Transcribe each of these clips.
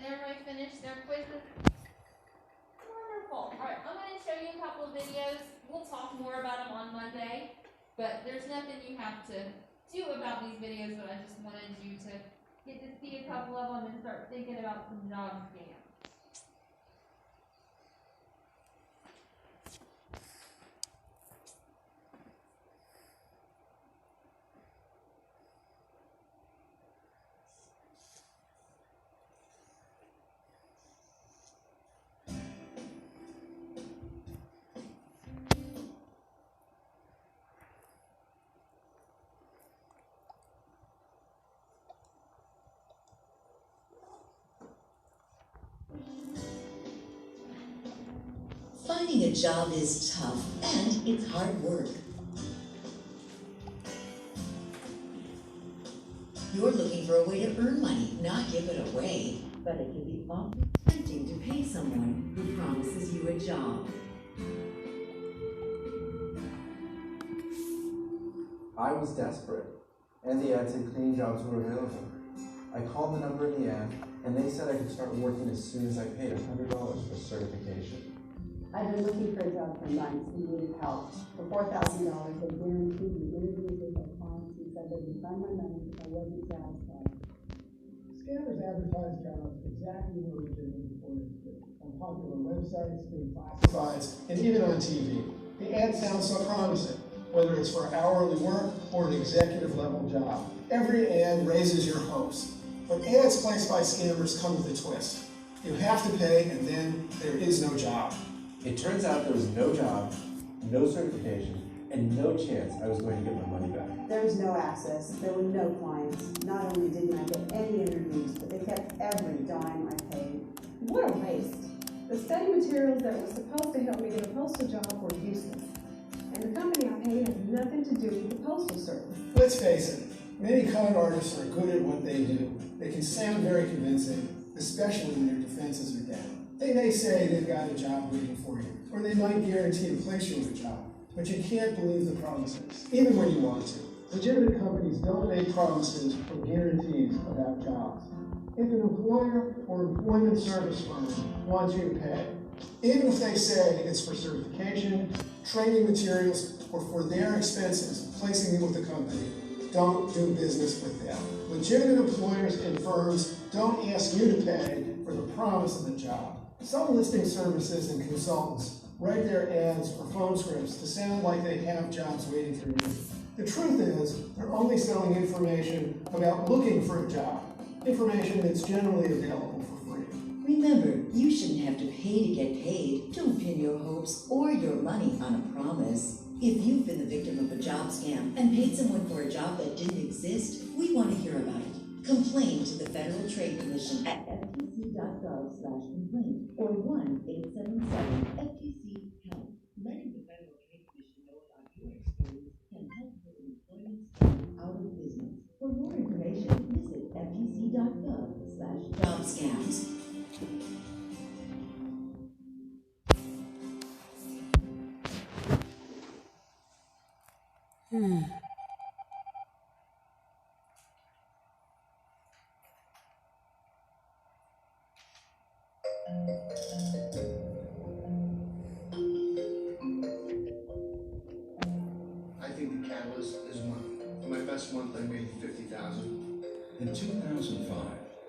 Did everybody finish their quizzes? Wonderful. Alright, I'm going to show you a couple of videos. We'll talk more about them on Monday, but there's nothing you have to do about these videos, but I just wanted you to get to see a couple of them and start thinking about some job scams. Finding a job is tough and it's hard work. You're looking for a way to earn money, not give it away. But it can be awfully tempting to pay someone who promises you a job. I was desperate, and the ad said cleaning jobs were available. I called the number in the ad, and they said I could start working as soon as I paid $100 for certification. I've been looking for a job for months and needed help. For $4,000, they guaranteed me interviews with their clients and said they'd refund my money if I wasn't satisfied. Scammers advertise jobs exactly what they're looking for on popular websites, in classifieds, and even on TV. The ad sounds so promising, whether it's for hourly work or an executive level job. Every ad raises your hopes, but ads placed by scammers come with a twist. You have to pay, and then there is no job. It turns out there was no job, no certification, and no chance I was going to get my money back. There was no access, there were no clients. Not only didn't I get any interviews, but they kept every dime I paid. What a waste. The study materials that were supposed to help me get a postal job were useless. And the company I paid had nothing to do with the postal service. Let's face it, many con artists are good at what they do. They can sound very convincing, especially when their defenses are down. They may say they've got a job waiting for you, or they might guarantee to place you in a job, but you can't believe the promises, even when you want to. Legitimate companies don't make promises or guarantees about jobs. If an employer or employment service firm wants you to pay, even if they say it's for certification, training materials, or for their expenses placing you with the company, don't do business with them. Legitimate employers and firms don't ask you to pay for the promise of the job. Some listing services and consultants write their ads or phone scripts to sound like they have jobs waiting for you. The truth is, they're only selling information about looking for a job, information that's generally available for free. Remember, you shouldn't have to pay to get paid. Don't pin your hopes or your money on a promise. If you've been the victim of a job scam and paid someone for a job that didn't exist, we want to hear about it. Complain to the Federal Trade Commission at ftc.gov/complaint or 1-877-FTC-HELP. Letting the Federal Trade Commission know about your experience can help put employment scam out of business. For more information, visit ftc.gov/jobscams. I think the catalyst is money. For my best month, I made $50,000. In 2005,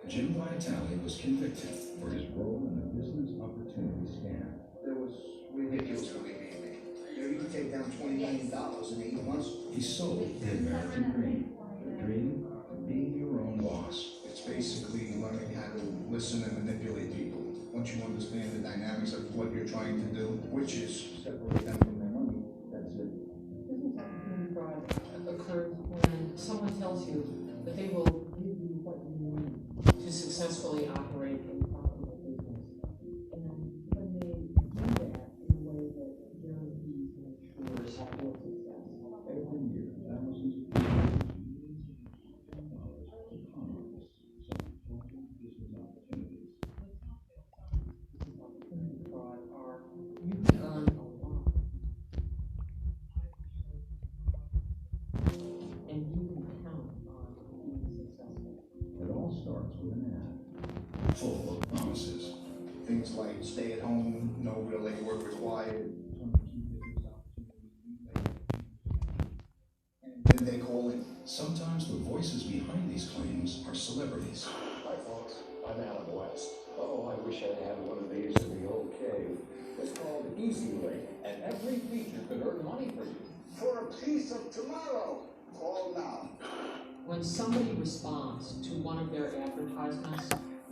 Jim Vitale was convicted for his role in a business opportunity scam. It was ridiculous what they gave me. You could take down $20 million in 8 months. He sold the American dream, the dream of being your own boss. It's basically learning how to listen and manipulate people. Once you understand the dynamics of what you're trying to do, which is separate them from their money, that's it. Business opportunity fraud occurs when someone tells you that they will give you what you need to successfully operate a profitable business. And when they do that in a way that guarantees and ensures that your success. Every year, thousands of people use millions of dollars to promise some important business opportunities. Business opportunity fraud are you can earn a lot. And you can count on being successful. It all starts with an ad full of promises. Things like stay at home, no real labor work required. And then they call in. Sometimes the voices behind these claims are celebrities. Hi folks, I'm Adam West. Oh, I wish I had one of these in the old cave. It's called Easy Link, and every feature could earn money for you. For a piece of tomorrow, call now. When somebody responds to one of their advertisements,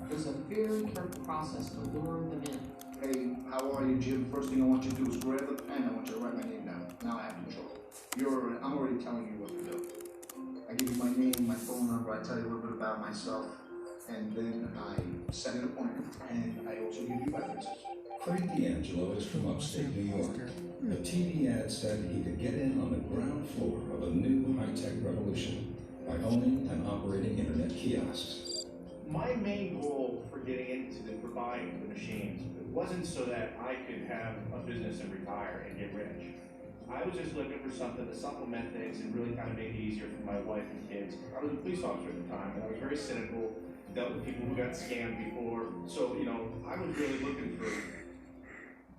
there's a very careful process to lure them in. Hey, how are you, Jim? First thing I want you to do is grab a pen. I want you to write my name down. Now I have control. I'm already telling you what to do. I give you my name, my phone number, I tell you a little bit about myself, and then I set an appointment, and I also give you references. Craig D'Angelo is from upstate New York. A TV ad said he could get in on the ground floor of a new high-tech revolution by owning and operating internet kiosks. My main goal for getting for buying the machines, it wasn't so that I could have a business and retire and get rich. I was just looking for something to supplement things and really kind of make it easier for my wife and kids. I was a police officer at the time, and I was very cynical, dealt with people who got scammed before. So, I was really looking for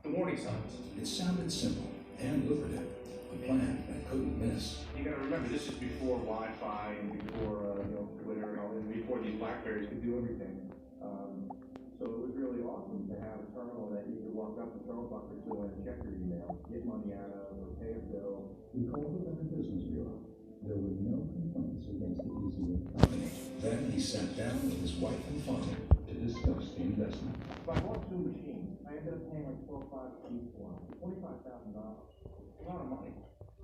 the warning signs. It sounded simple and lucrative, a plan I couldn't miss. You gotta remember, this is before Wi-Fi and before, Twitter and all, and before these BlackBerries could do everything. So it was really awesome to have a terminal that you could walk up to Starbucks or to and check your email, get money out of, or pay a bill. He called the Better Business Bureau. There were no complaints against the Easy Link company. Then he sat down with his wife and father to discuss the investment. So I bought 2 machines. I ended up paying like $12,500 each for them, $25,000. A lot of money.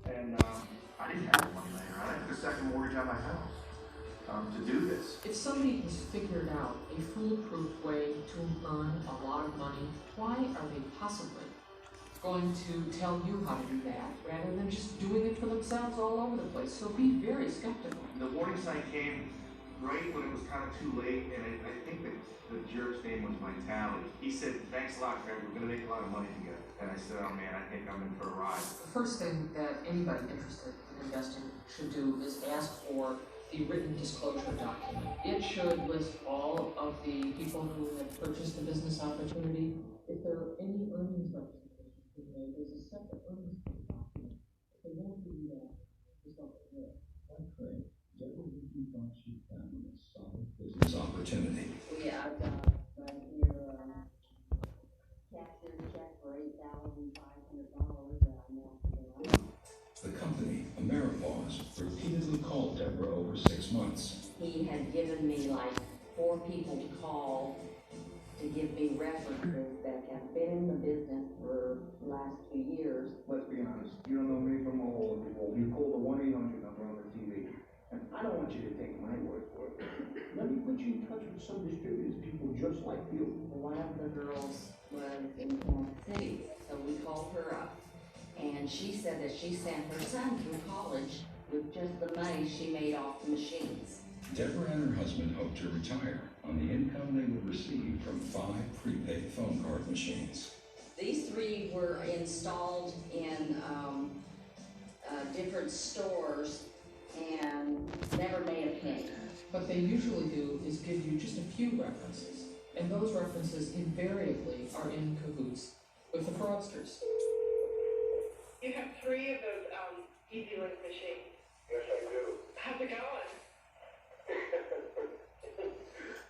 And I didn't have the money later. I took a second mortgage on my house to do this. If somebody has figured out a foolproof way to earn a lot of money, why are they possibly going to tell you how to do that rather than just doing it for themselves all over the place? So be very skeptical. The warning sign came right when it was kind of too late, and I think that the jerk's name was Vitale. He said, "Thanks a lot, Craig. We're going to make a lot of money together." And I said, "Oh man, I think I'm in for a ride." The first thing that anybody interested in investing should do is ask for the written disclosure document. It should list all of the people who have purchased the business opportunity. If there are any earnings representations being made, there's a separate earnings document. If they won't do that, just don't do it. Okay, Deborah, what you thought she found a solid business opportunity? Yeah, I've got right here, cashier check for $8,500 that I mailed to them. The company, Ameripause, repeatedly called Deborah over 6 months. He had given me like 4 people to call to give me references that have been in the business for the last 2 years. Let's be honest, you don't know me from a hole in the wall. You call the 1-800 number on the TV. And I don't want you to take my word for it. Let me put you in touch with some distributors, people just like you. One of the girls was in Kansas City, so we called her up. And she said that she sent her son through college with just the money she made off the machines. Deborah and her husband hoped to retire on the income they would receive from 5 prepaid phone card machines. These 3 were installed in different stores and never made a penny. What they usually do is give you just a few references, and those references invariably are in cahoots with the fraudsters. You have 3 of those EasyLink machines. Yes, I do. How's it going?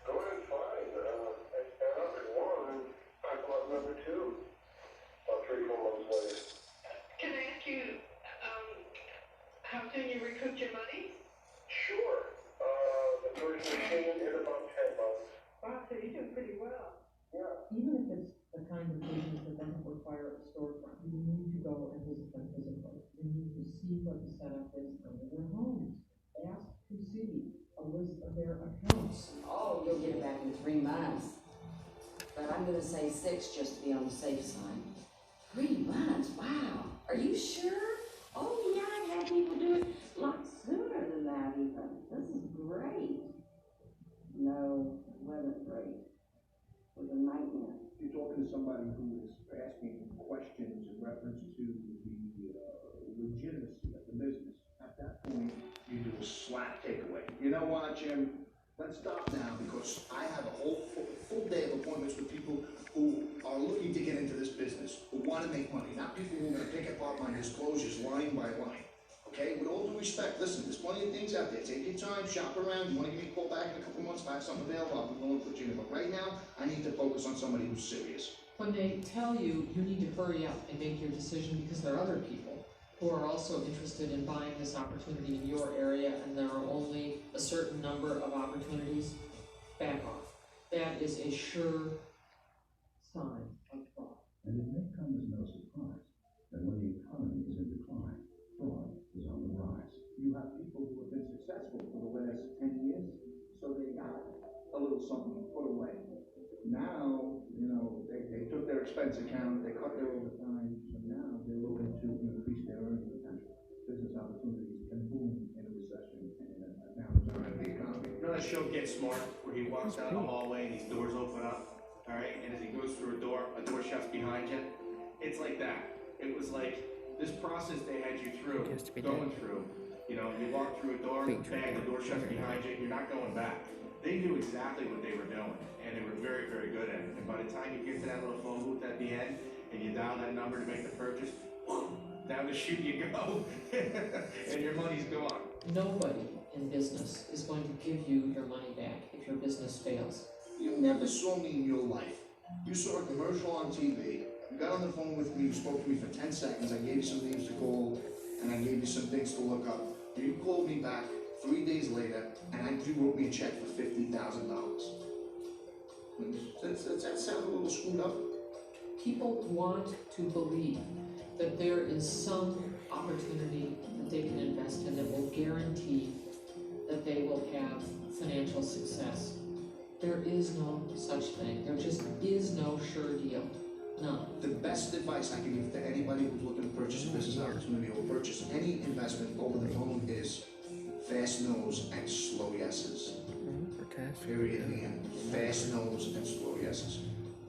Going fine. I set up at 1 and I bought number 2 about 3-4 months later. Can I ask you how soon you recouped your money? Sure. The first machine in about 10 months. Wow, so you're doing pretty well. Yeah. Even if it's the kind of business that doesn't require a storefront, you need to go and visit them physically. You need to see what the setup is under their homes. Ask to see a list of their accounts. Oh, you'll get it back in 3 months. But I'm gonna say 6 just to be on the safe side. 3 months, wow. Are you sure? Oh yeah, I've had people do it a lot sooner than that even. This is great. No, it wasn't great. It was a nightmare. You're talking to somebody who is asking questions in reference to the legitimacy of the business. At that point, you do a slap takeaway. You know what, Jim? Let's stop now because I have a whole full day of appointments with people who are looking to get into this business, who want to make money, not people who are going to pick apart my disclosures line by line. Okay? With all due respect, listen, there's plenty of things out there. Take your time, shop around. You want to give me a call back in a couple months, if I have something available, I'll be willing to put you in. But right now, I need to focus on somebody who's serious. When they tell you you need to hurry up and make your decision because there are other people who are also interested in buying this opportunity in your area and there are only a certain number of opportunities, back off. That is a sure sign of fraud. And it may come as no surprise that when the economy is in decline, fraud is on the rise. You have people who have been successful for the last 10 years, so they got a little something put away. Now, you know, they took their expense account, they cut their overtime, so now they're looking to increase their earning potential. Business opportunities can boom in a recession and a downturn in the economy. You know that show Get Smart, where he walks down the hallway and these doors open up, all right? And as he goes through a door shuts behind you. It's like that. It was like this process they had you through, going through. You know, you walk through a door, bang, the door shuts behind you, you're not going back. They knew exactly what they were doing, and they were very, very good at it. And by the time you get to that little phone booth at the end, and you dial that number to make the purchase, down the chute you go, and your money's gone. Nobody in business is going to give you your money back if your business fails. You never saw me in your life. You saw a commercial on TV, you got on the phone with me, you spoke to me for 10 seconds, I gave you some names to call, and I gave you some things to look up. You called me back 3 days later, and you wrote me a check for $50,000. Does that sound a little screwed up? People want to believe that there is some opportunity that they can invest in that will guarantee that they will have financial success. There is no such thing. There just is no sure deal. None. The best advice I can give to anybody who's looking to purchase a business opportunity or purchase any investment over the phone is fast no's and slow yeses. Period. In the end. Fast no's and slow yeses.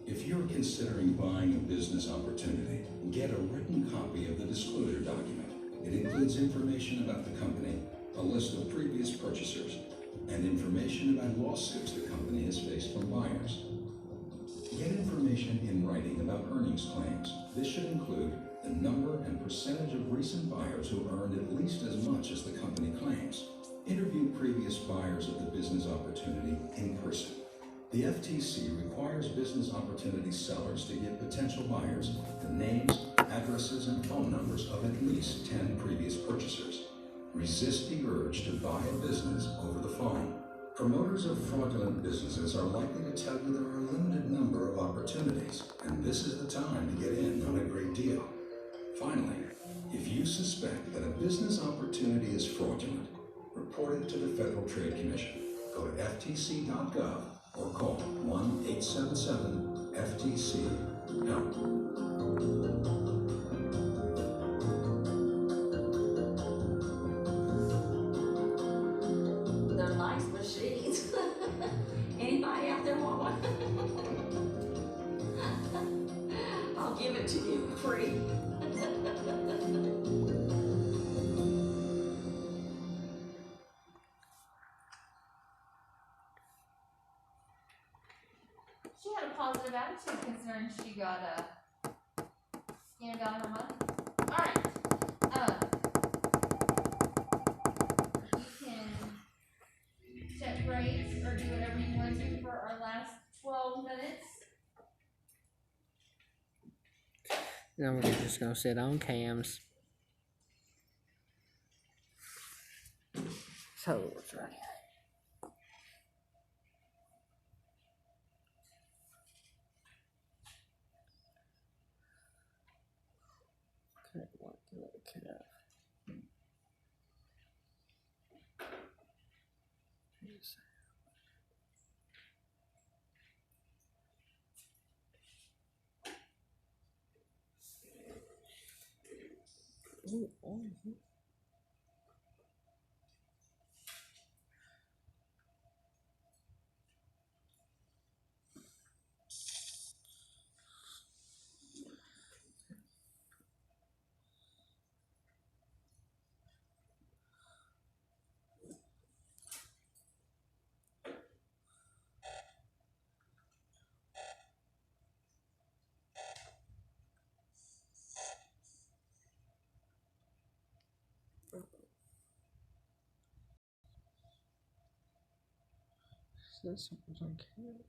If you're considering buying a business opportunity, get a written copy of the disclosure document. It includes information about the company, a list of previous purchasers, and information about lawsuits the company has faced from buyers. Get information in writing about earnings claims. This should include the number and percentage of recent buyers who earned at least as much as the company claims. Interview previous buyers of the business opportunity in person. The FTC requires business opportunity sellers to give potential buyers the names, addresses, and phone numbers of at least 10 previous purchasers. Resist the urge to buy a business over the phone. Promoters of fraudulent businesses are likely to tell you there are a limited number of opportunities, and this is the time to get in on a great deal. Finally, if you suspect that a business opportunity is fraudulent, report it to the Federal Trade Commission. Go to ftc.gov or call 1-877-FTC-HELP. They're nice machines. Anybody out there want one? I'll give it to you free. She had a positive attitude considering she got scammed out of her money. Alright. You can check grades or do whatever you want to for our last 12 minutes. Now we're just gonna sit on cams. So what's right here? Okay, what do I care? Ooh, oh. This one's on camera.